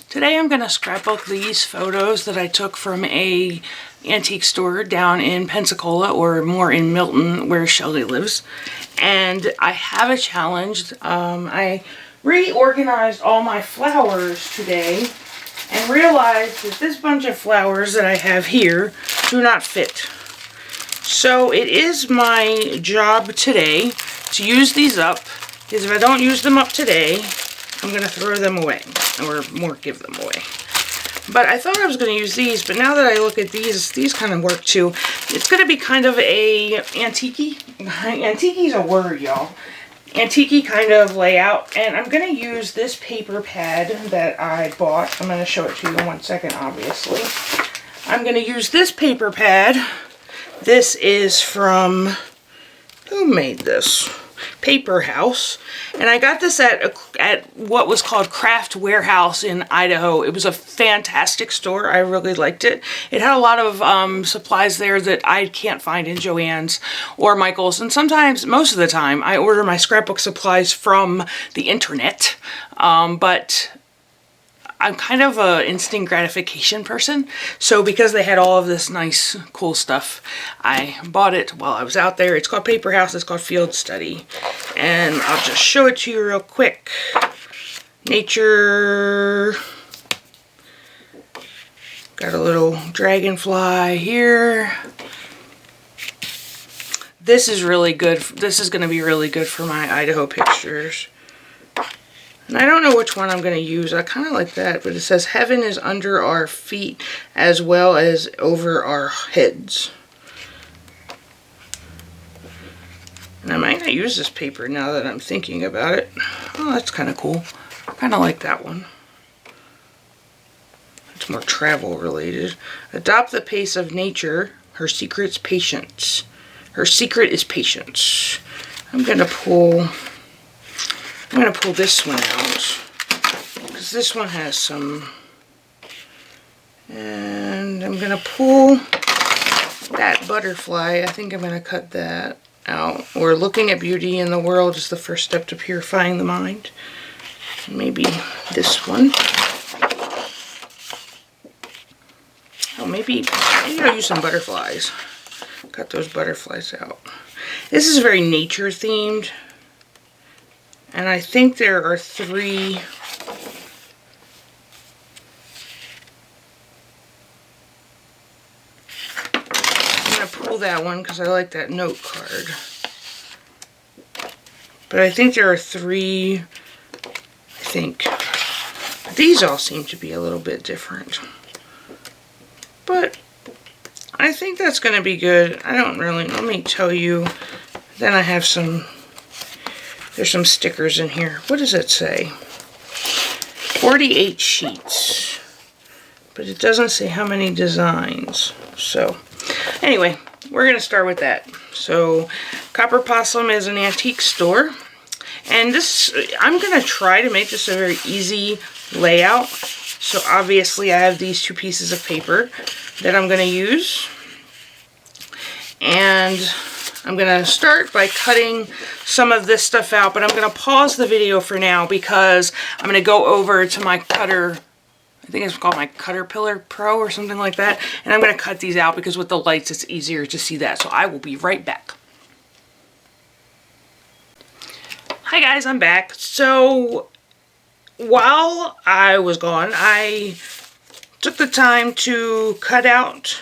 Today I'm going to scrapbook these photos that I took from a antique store down in Pensacola, or more in Milton, where Shelly lives. And I have a challenge. I reorganized all my flowers today and realized that this bunch of flowers that I have here do not fit. So it is my job today to use these up, because if I don't use them up today, I'm going to throw them away, or more, give them away. But I thought I was going to use these, but now that I look at these kind of work too. It's going to be kind of a antique-y. Antique-y's a word, y'all. Antique-y kind of layout, and I'm going to use this paper pad that I bought. I'm going to show it to you in 1 second, obviously. I'm going to use this paper pad. This is from, who made this? Paper House, and I got this at what was called Craft Warehouse in Idaho. It was a fantastic store. I really liked it. It had a lot of supplies there that I can't find in Joann's or Michael's, and sometimes, most of the time, I order my scrapbook supplies from the internet, but I'm kind of a instant gratification person, so because they had all of this nice, cool stuff, I bought it while I was out there. It's called Paper House, it's called Field Study, and I'll just show it to you real quick. Nature, got a little dragonfly here. This is really good. This is going to be really good for my Idaho pictures. And I don't know which one I'm going to use. I kind of like that, but it says heaven is under our feet as well as over our heads. And I might not use this paper now that I'm thinking about it. Oh, that's kind of cool. I kind of like that one. It's more travel related. Adopt the pace of nature. Her secret's patience. Her secret is patience. I'm going to pull this one out, because this one has some, and I'm going to pull that butterfly. I think I'm going to cut that out. Or looking at beauty in the world is the first step to purifying the mind. Maybe this one. Oh, maybe I'll use some butterflies. Cut those butterflies out. This is very nature themed. And I think there are 3. I'm going to pull that one because I like that note card. But I think there are 3, These all seem to be a little bit different. But I think that's going to be good. I don't really, let me tell you. Then I have some, there's some stickers in here. What does it say? 48 sheets. But it doesn't say how many designs. So, anyway, we're going to start with that. So, Copper Possum is an antique store. And this, I'm going to try to make this a very easy layout. So, obviously, I have these 2 pieces of paper that I'm going to use. And I'm going to start by cutting some of this stuff out, but I'm going to pause the video for now because I'm going to go over to my cutter. I think it's called my Cutterpillar Pro or something like that. And I'm going to cut these out because with the lights it's easier to see that. So I will be right back. Hi guys, I'm back. So while I was gone, I took the time to cut out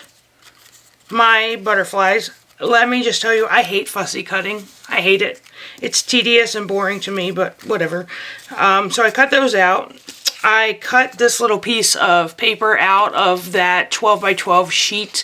my butterflies. Let me just tell you, I hate fussy cutting. I hate it. It's tedious and boring to me, but whatever. So I cut those out. I cut this little piece of paper out of that 12 by 12 sheet.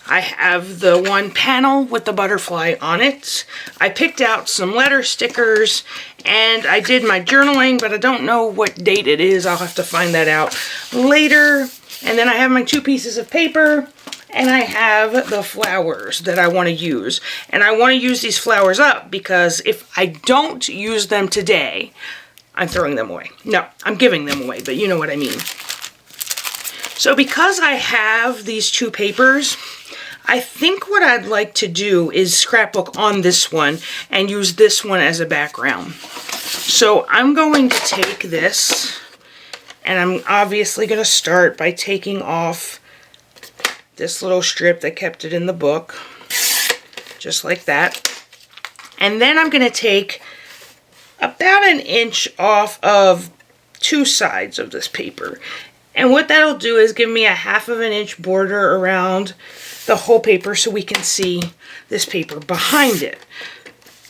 I have the one panel with the butterfly on it. I picked out some letter stickers, and I did my journaling, but I don't know what date it is. I'll have to find that out later. And then I have my 2 pieces of paper. And I have the flowers that I want to use. And I want to use these flowers up because if I don't use them today, I'm throwing them away. No, I'm giving them away, but you know what I mean. So because I have these 2 papers, I think what I'd like to do is scrapbook on this one and use this one as a background. So I'm going to take this And I'm obviously going to start by taking off this little strip that kept it in the book, just like that. And then I'm going to take about 1 inch off of 2 sides of this paper. And what that'll do is give me a 1/2 inch border around the whole paper so we can see this paper behind it.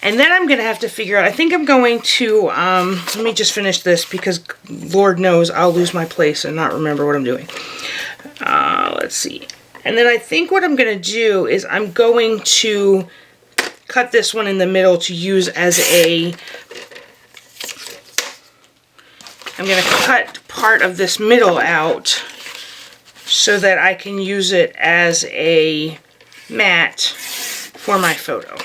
And then I'm going to have to figure out, I think I'm going to, let me just finish this because Lord knows I'll lose my place and not remember what I'm doing. Let's see. And then I think what I'm going to do is I'm going to cut this one in the middle to use as a, I'm going to cut part of this middle out so that I can use it as a mat for my photo.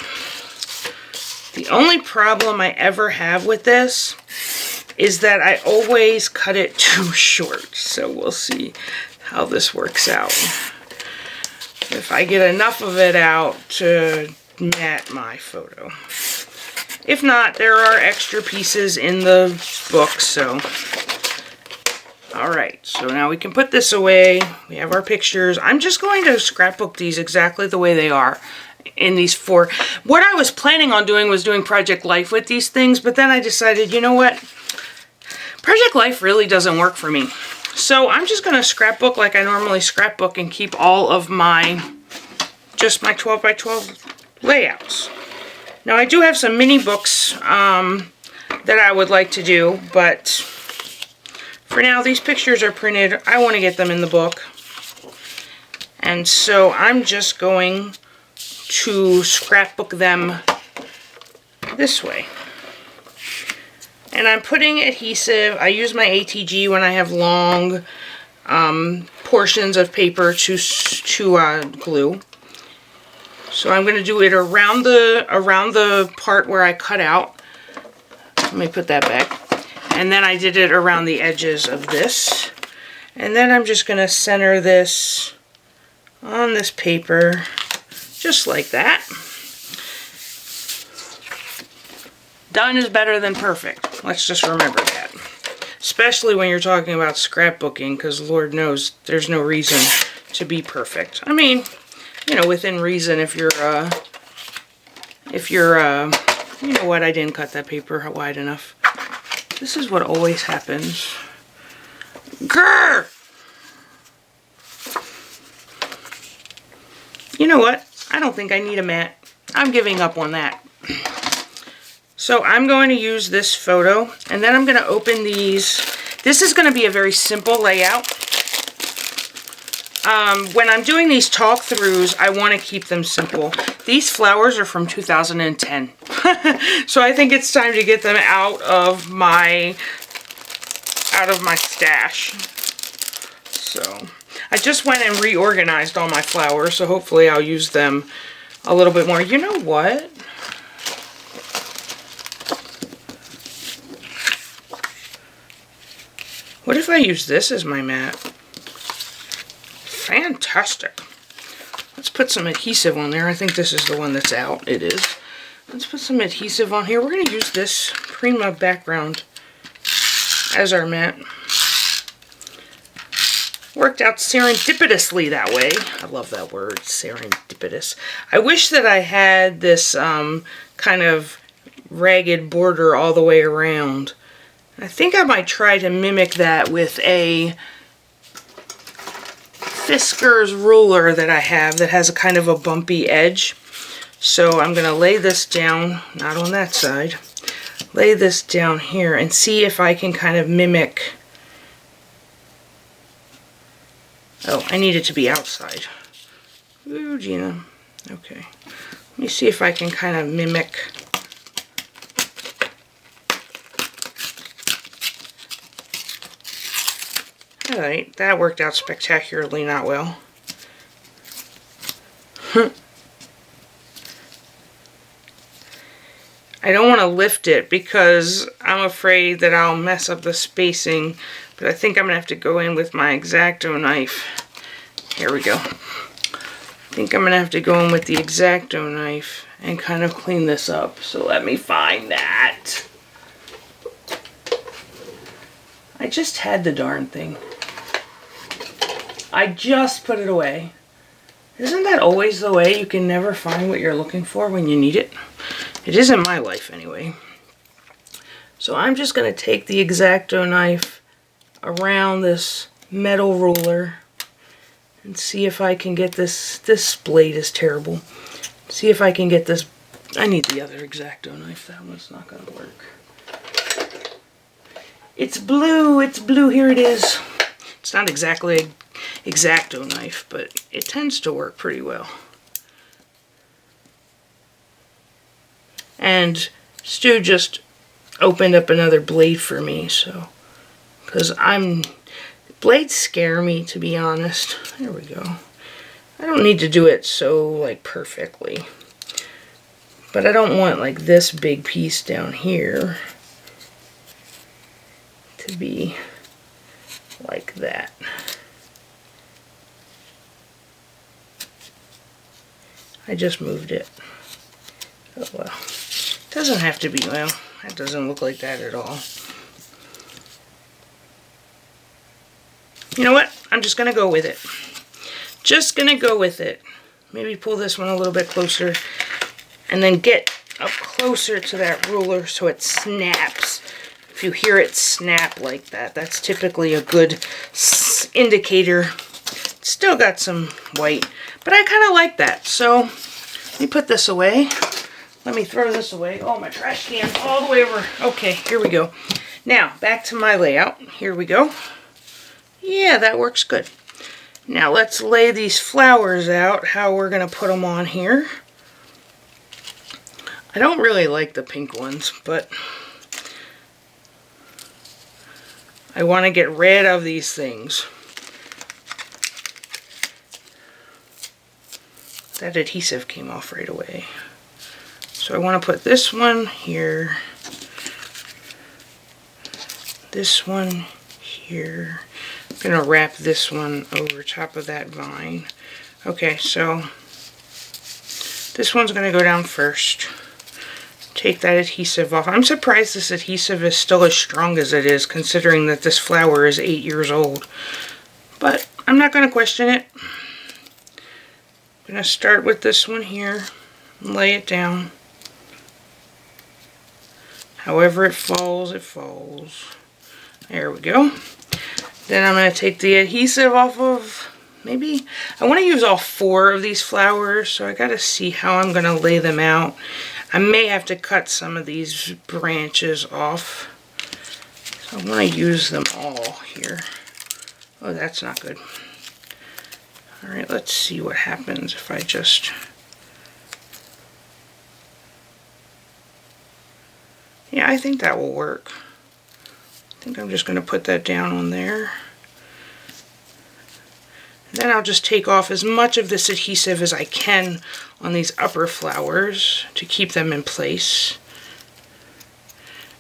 The only problem I ever have with this is that I always cut it too short. So we'll see how this works out. If I get enough of it out to mat my photo. If not, there are extra pieces in the book, so. Alright, so now we can put this away. We have our pictures. I'm just going to scrapbook these exactly the way they are in these 4. What I was planning on doing was doing Project Life with these things, but then I decided, you know what? Project Life really doesn't work for me. So I'm just going to scrapbook like I normally scrapbook and keep all of my, just my 12 by 12 layouts. Now I do have some mini books that I would like to do, but for now these pictures are printed. I want to get them in the book. And so I'm just going to scrapbook them this way. And I'm putting adhesive. I use my ATG when I have long portions of paper to glue. So I'm going to do it around the part where I cut out. Let me put that back. And then I did it around the edges of this. And then I'm just going to center this on this paper, just like that. Done is better than perfect. Let's just remember that. Especially when you're talking about scrapbooking, because Lord knows there's no reason to be perfect. I mean, you know, within reason if you're, you know what, I didn't cut that paper wide enough. This is what always happens. Grr! You know what? I don't think I need a mat. I'm giving up on that. So I'm going to use this photo, and then I'm going to open these. This is going to be a very simple layout. When I'm doing these talk-throughs, I want to keep them simple. These flowers are from 2010. So I think it's time to get them out of my stash. So I just went and reorganized all my flowers, so hopefully I'll use them a little bit more. You know what? What if I use this as my mat? Fantastic. Let's put some adhesive on there. I think this is the one that's out. It is. Let's put some adhesive on here. We're going to use this Prima background as our mat. Worked out serendipitously that way. I love that word, serendipitous. I wish that I had this kind of ragged border all the way around. I think I might try to mimic that with a Fisker's ruler that I have that has a kind of a bumpy edge. So I'm going to lay this down, not on that side, lay this down here and see if I can kind of mimic. Oh, I need it to be outside. Ooh, Gina. Okay. Let me see if I can kind of mimic. Alright, that worked out spectacularly not well. I don't want to lift it because I'm afraid that I'll mess up the spacing, but I think I'm going to have to go in with my X-Acto knife. Here we go. I think I'm going to have to go in with the X-Acto knife and kind of clean this up. So let me find that. I just had the darn thing. I just put it away. Isn't that always the way? You can never find what you're looking for when you need it. It is in my life anyway. So I'm just going to take the X-Acto knife around this metal ruler and see if I can get this. This blade is terrible. See if I can get this. I need the other X-Acto knife. That one's not going to work. It's blue. It's blue. Here it is. It's not exactly an X-Acto knife, but it tends to work pretty well. And Stu just opened up another blade for me, so, because blades scare me, to be honest. There we go. I don't need to do it so, like, perfectly. But I don't want, like, this big piece down here to be like that. I just moved it. Oh well. It doesn't have to be, well, that doesn't look like that at all. You know what? I'm just gonna go with it. Just gonna go with it. Maybe pull this one a little bit closer and then get up closer to that ruler so it snaps. If you hear it snap like that, that's typically a good indicator. It's still got some white, but I kind of like that. So let me put this away. Let me throw this away. Oh, my trash can's all the way over. Okay, here we go. Now, back to my layout. Here we go. Yeah, that works good. Now, let's lay these flowers out, how we're going to put them on here. I don't really like the pink ones, but I want to get rid of these things. That adhesive came off right away. So I want to put this one here, this one here. I'm going to wrap this one over top of that vine. Okay, so this one's going to go down first. Take that adhesive off. I'm surprised this adhesive is still as strong as it is, considering that this flower is 8 years old. But I'm not going to question it. I'm going to start with this one here and lay it down. However it falls, it falls. There we go. Then I'm going to take the adhesive off of, maybe, I want to use all 4 of these flowers, so I got to see how I'm going to lay them out. I may have to cut some of these branches off. So I want to use them all here. Oh, that's not good. Alright, let's see what happens if I just... Yeah, I think that will work. I think I'm just going to put that down on there. And then I'll just take off as much of this adhesive as I can on these upper flowers to keep them in place.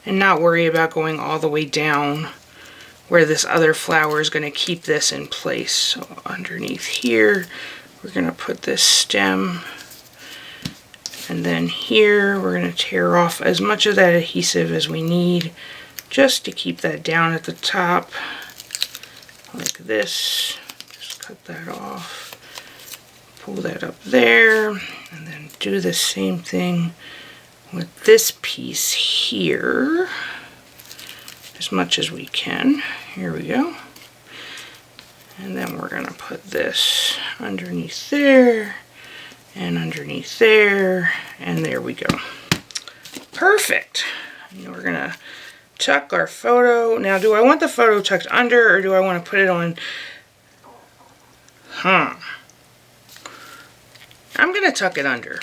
And not worry about going all the way down where this other flower is going to keep this in place. So underneath here, we're going to put this stem. And then here, we're going to tear off as much of that adhesive as we need, just to keep that down at the top, like this. Just cut that off, pull that up there, and then do the same thing with this piece here, as much as we can. Here we go. And then we're going to put this underneath there, and underneath there, and there we go. Perfect. And we're gonna tuck our photo. Now, do I want the photo tucked under, or do I want to put it on? I'm gonna tuck it under.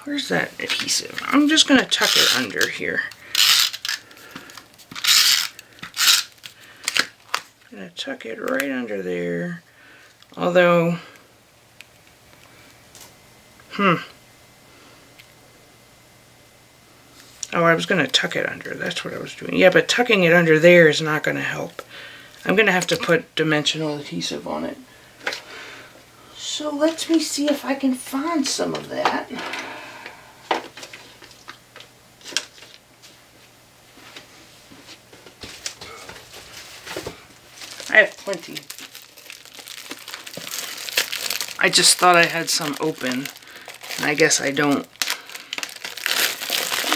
Where's that adhesive? I'm just gonna tuck it under here. I'm gonna tuck it right under there. Although, oh, I was going to tuck it under. That's what I was doing. Yeah, but tucking it under there is not going to help. I'm going to have to put dimensional adhesive on it. So let me see if I can find some of that. I have plenty. I just thought I had some open, and I guess I don't.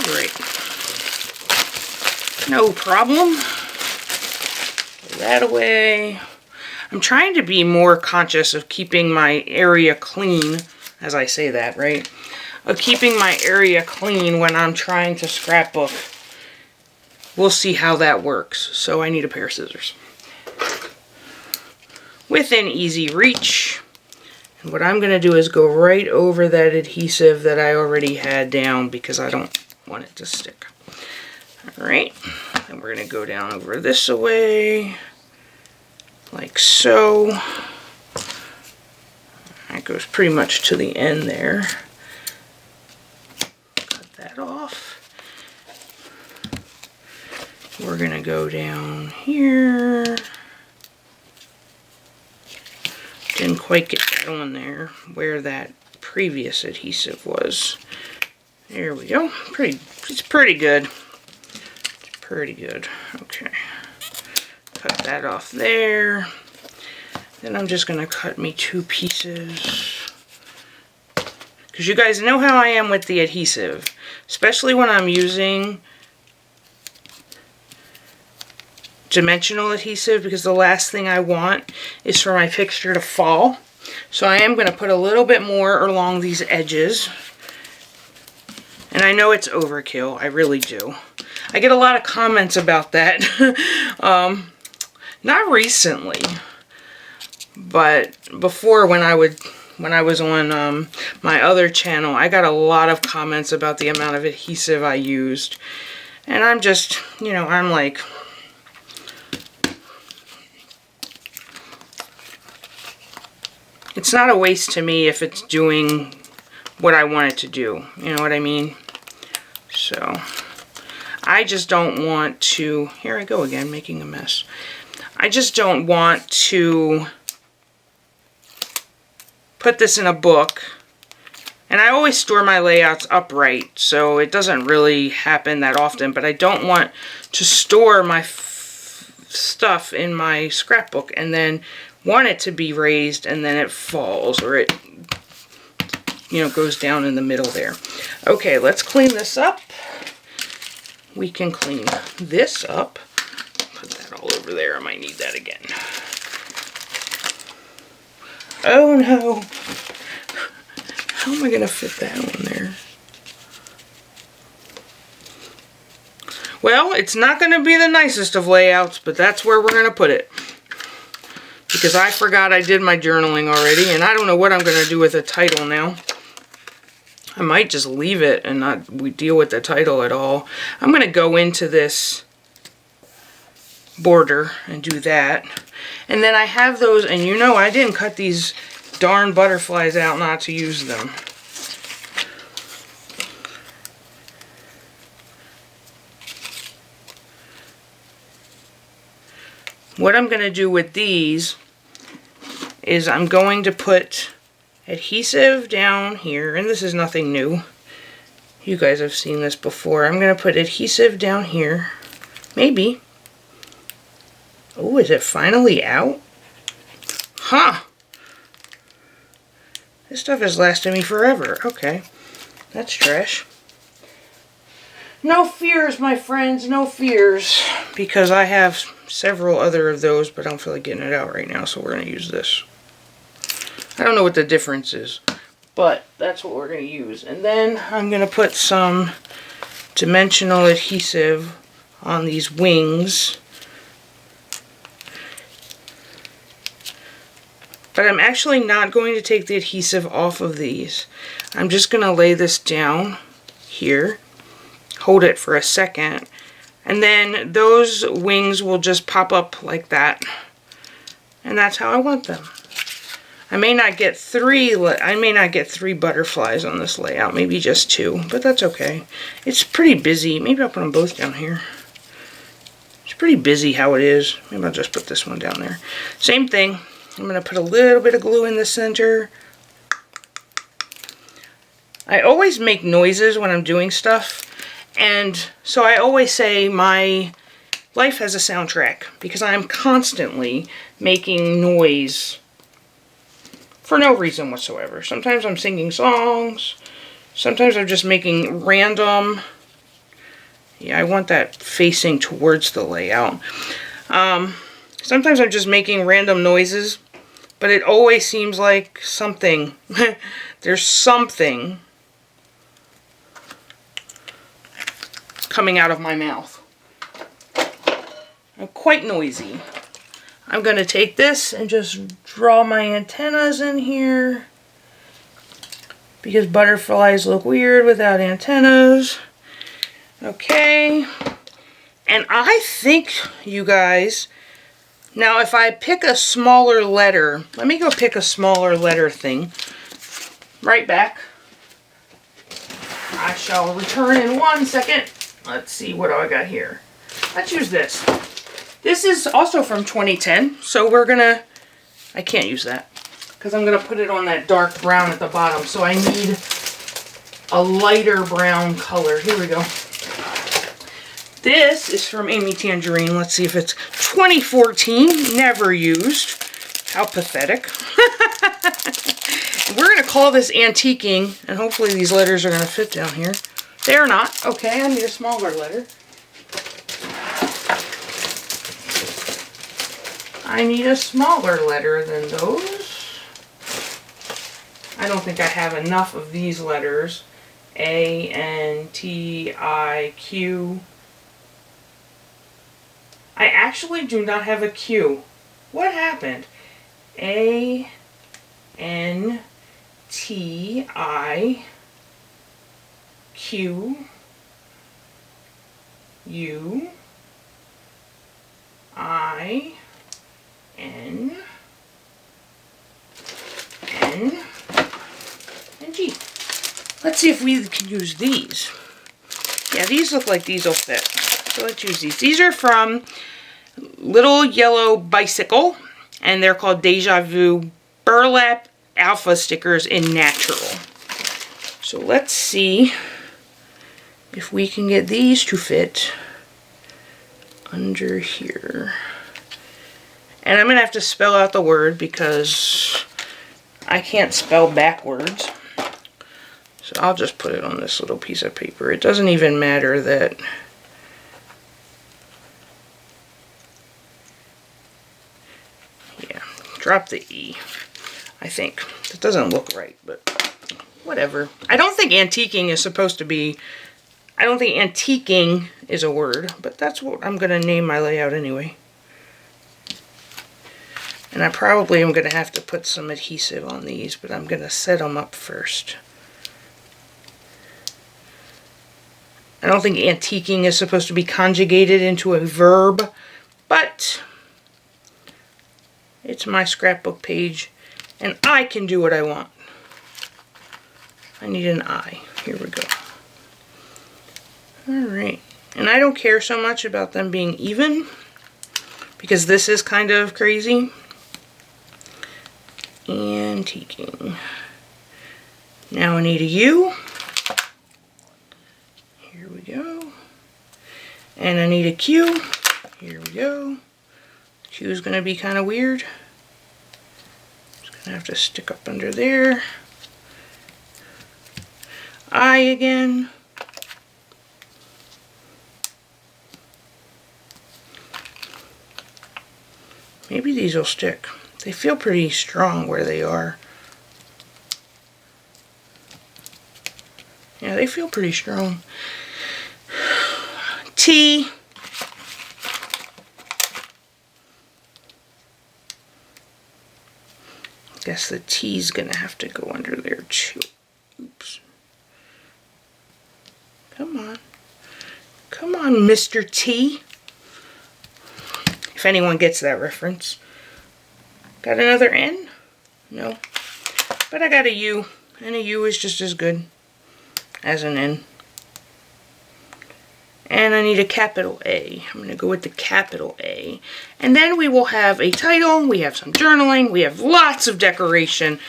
Great. No problem. Put that away. I'm trying to be more conscious of keeping my area clean, as I say that, right? Of keeping my area clean when I'm trying to scrapbook. We'll see how that works. So I need a pair of scissors. Within easy reach. And what I'm going to do is go right over that adhesive that I already had down because I don't want it to stick. Alright, and we're going to go down over this way. Like so. That goes pretty much to the end there. Cut that off. We're going to go down here. Didn't quite get that on there where that previous adhesive was. There we go. It's pretty good. It's pretty good. Okay. Cut that off there. Then I'm just going to cut me 2 pieces. Because you guys know how I am with the adhesive. Especially when I'm using dimensional adhesive, because the last thing I want is for my fixture to fall. So I am going to put a little bit more along these edges. And I know it's overkill, I really do. I get a lot of comments about that. Not recently, but before when I was on my other channel, I got a lot of comments about the amount of adhesive I used. And I'm just, you know, I'm like, it's not a waste to me if it's doing what I want it to do. You know what I mean? So, I just don't want to... Here I go again, making a mess. I just don't want to put this in a book. And I always store my layouts upright, so it doesn't really happen that often. But I don't want to store my stuff in my scrapbook and then want it to be raised and then it falls or it, you know, goes down in the middle there. Okay, let's clean this up. We can clean this up. Put that all over there. I might need that again. Oh no. How am I going to fit that on there? Well, it's not going to be the nicest of layouts, but that's where we're going to put it. Because I forgot I did my journaling already, and I don't know what I'm going to do with the title now. I might just leave it and not deal with the title at all. I'm going to go into this border and do that. And then I have those, and you know I didn't cut these darn butterflies out not to use them. What I'm going to do with these is I'm going to put adhesive down here, and this is nothing new. You guys have seen this before. I'm going to put adhesive down here. Maybe. Oh, is it finally out? Huh. This stuff has lasted me forever. Okay. That's trash. No fears, my friends. No fears. Because I have several other of those, but I don't feel like getting it out right now, so we're going to use this. I don't know what the difference is, but that's what we're going to use. And then I'm going to put some dimensional adhesive on these wings. But I'm actually not going to take the adhesive off of these. I'm just going to lay this down here, hold it for a second, and then those wings will just pop up like that. And that's how I want them. I may not get three butterflies on this layout, maybe just 2, but that's okay. It's pretty busy. Maybe I'll put them both down here. It's pretty busy how it is. Maybe I'll just put this one down there. Same thing. I'm going to put a little bit of glue in the center. I always make noises when I'm doing stuff, and so I always say my life has a soundtrack because I'm constantly making noise for no reason whatsoever. Sometimes I'm singing songs. Sometimes I'm just making random... Yeah, I want that facing towards the layout. Sometimes I'm just making random noises, but it always seems like something. There's something coming out of my mouth. I'm quite noisy. I'm going to take this and just draw my antennas in here because butterflies look weird without antennas. Okay, and I think, you guys, now if I pick a smaller letter, let me go pick a smaller letter thing. Right back. I shall return in 1 second. Let's see, what do I got here? Let's use this. This is also from 2010, so we're gonna, I can't use that, because I'm gonna put it on that dark brown at the bottom, so I need a lighter brown color. Here we go. This is from Amy Tangerine. Let's see if it's 2014. Never used. How pathetic. We're going to call this antiquing, and hopefully these letters are going to fit down here. They're not. Okay, I need a smaller letter. I need a smaller letter than those. I don't think I have enough of these letters. A, N, T, I, Q. I actually do not have a Q. What happened? A, N, T, I, Q, U, I, N, N, and G. Let's see if we can use these. Yeah, these look like these will fit. So let's use these. These are from Little Yellow Bicycle, and they're called Deja Vu Burlap Alpha Stickers in Natural. So let's see if we can get these to fit under here. And I'm going to have to spell out the word because I can't spell backwards. So I'll just put it on this little piece of paper. It doesn't even matter that... Yeah, drop the E, I think. It doesn't look right, but whatever. I don't think antiquing is supposed to be... I don't think antiquing is a word, but that's what I'm going to name my layout anyway. And I probably am going to have to put some adhesive on these, but I'm going to set them up first. I don't think antiquing is supposed to be conjugated into a verb, but it's my scrapbook page, and I can do what I want. I need an I. Here we go. Alright. And I don't care so much about them being even, because this is kind of crazy. Antiquing. Now I need a U. Here we go. And I need a Q. Here we go. Q is going to be kind of weird. Just going to have to stick up under there. I again. Maybe these will stick. They feel pretty strong where they are. Yeah, they feel pretty strong. T. Guess the T's gonna have to go under there too. Oops. Come on. Come on, Mr. T. If anyone gets that reference. Got another N? No. But I got a U. And a U is just as good as an N. And I need a capital A. I'm going to go with the capital A. And then we will have a title. We have some journaling. We have lots of decoration.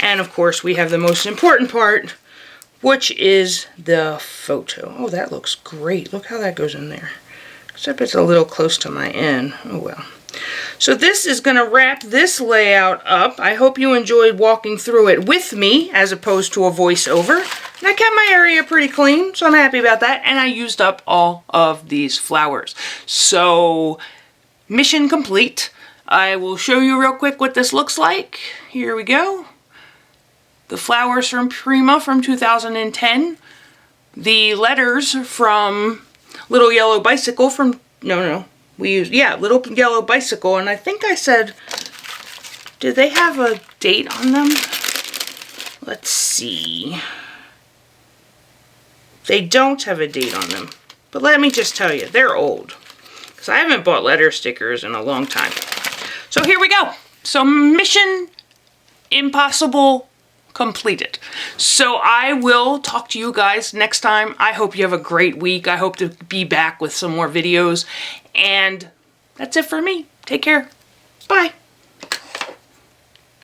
And of course we have the most important part, which is the photo. Oh, that looks great. Look how that goes in there. Except it's a little close to my end. Oh well. So this is going to wrap this layout up. I hope you enjoyed walking through it with me as opposed to a voiceover. And I kept my area pretty clean, so I'm happy about that. And I used up all of these flowers. So mission complete. I will show you real quick what this looks like. Here we go. The flowers from Prima from 2010. The letters from Little Yellow Bicycle from, we used, Little Yellow Bicycle. And I think I said, did they have a date on them? Let's see. They don't have a date on them. But let me just tell you, they're old. Because I haven't bought letter stickers in a long time. So here we go. So mission impossible completed. So I will talk to you guys next time. I hope you have a great week. I hope to be back with some more videos. And that's it for me. Take care. Bye.